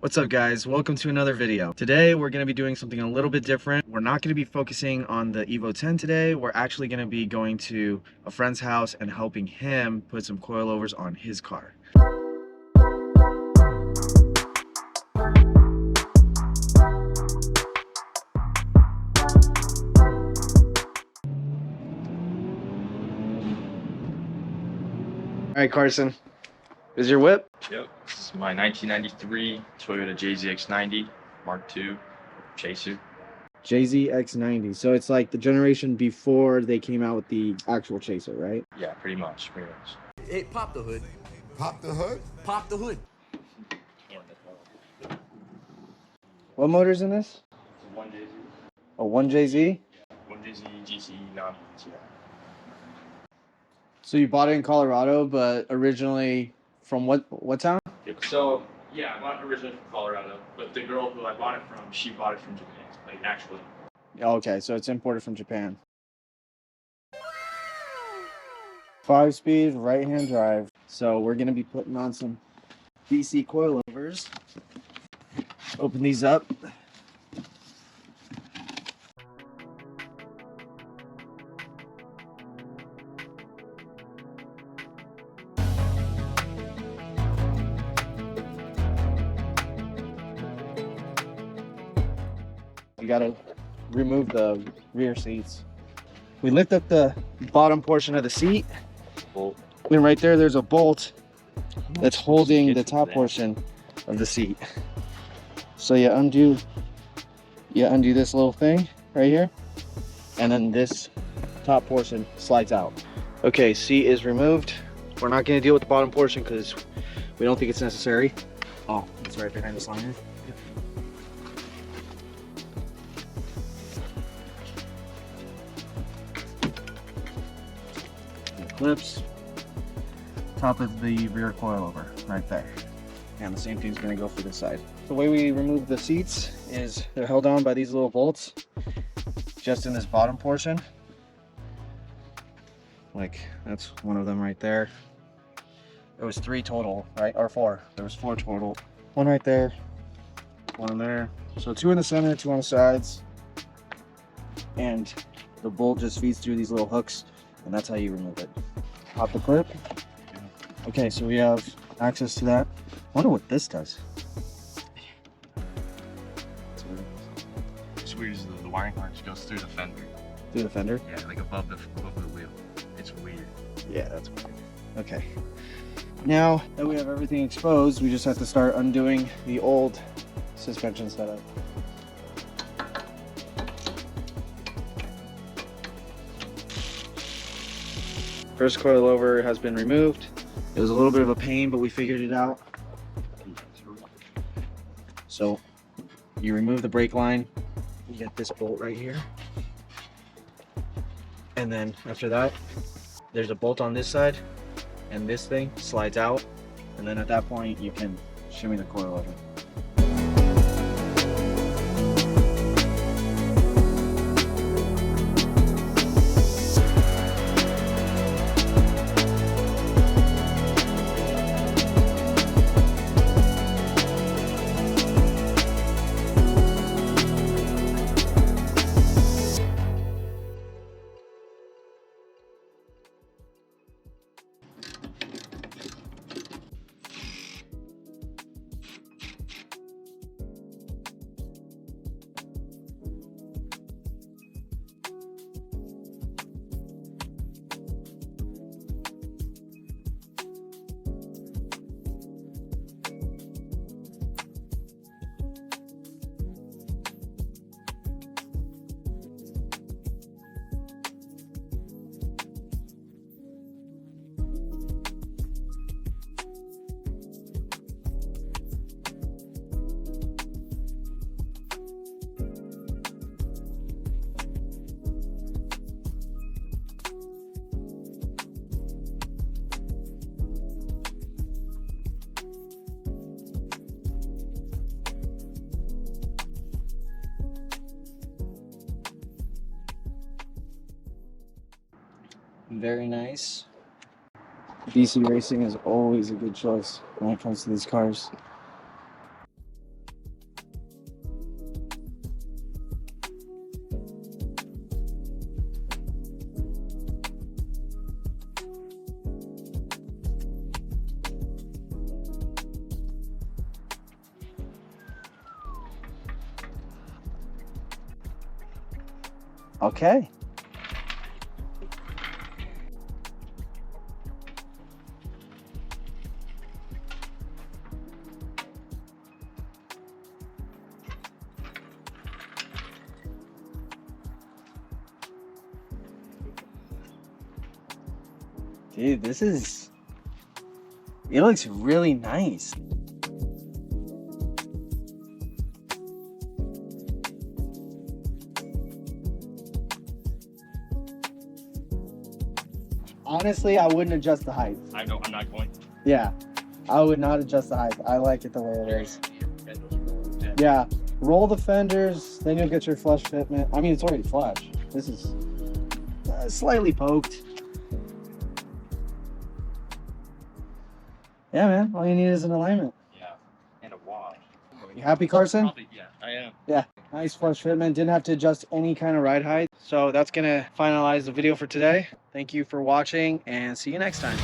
What's up guys, welcome to another video. Today we're going to be doing something a little bit different. We're not going to be focusing on the Evo 10 today. We're actually going to be going to a friend's house and helping him put some coilovers on his car. Alright Carson, this is your whip? Yep, this is my 1993 Toyota JZX90 Mark II Chaser. JZX90, so it's like the generation before they came out with the actual Chaser, right? Yeah, pretty much. Hey, pop the hood. Pop the hood? Pop the hood. What motor's in this? One JZ. A 1JZ? One JZ GC non yeah. So you bought it in Colorado, but originally from what town? So yeah, I bought it originally from Colorado, but the girl who I bought it from, she bought it from Japan. Like actually. Okay, so it's imported from Japan. 5-speed right-hand drive. So we're gonna be putting on some DC coilovers. Open these up. You gotta remove the rear seats. We lift up the bottom portion of the seat, and right there's a bolt that's holding the top portion of the seat. So you undo this little thing right here, and then this top portion slides out. Okay, seat is removed. We're not going to deal with the bottom portion because we don't think it's necessary. Oh, it's right behind this liner. Clips, top of the rear coilover right there, and the same thing's going to go for this side. The way we remove the seats is they're held on by these little bolts just in this bottom portion. Like that's one of them right there. There was 3 total, right? Or 4. There was 4 total. One right there, one in there. So 2 in the center, 2 on the sides, and the bolt just feeds through these little hooks, and that's how you remove it. Pop the clip. Okay, so we have access to that. I wonder what this does. It's weird. The wiring harness goes through the fender. Through the fender? Yeah, like above the wheel. It's weird. Yeah, that's weird. Okay. Now that we have everything exposed, we just have to start undoing the old suspension setup. First coilover has been removed. It was a little bit of a pain, but we figured it out. So you remove the brake line, you get this bolt right here. And then after that, there's a bolt on this side, and this thing slides out. And then at that point, you can shimmy the coilover. Very nice. DC Racing is always a good choice when it comes to these cars. Okay. Dude, it looks really nice. Honestly, I wouldn't adjust the height. I know I'm not going. Yeah, I would not adjust the height. I like it the way it is. Yeah, roll the fenders, then you'll get your flush fitment. I mean, it's already flush. This is slightly poked. Yeah, man, all you need is an alignment. Yeah, and a wash. You happy, Carson? Probably, yeah, I am. Yeah, nice flush fitment. Didn't have to adjust any kind of ride height. So that's gonna finalize the video for today. Thank you for watching and see you next time.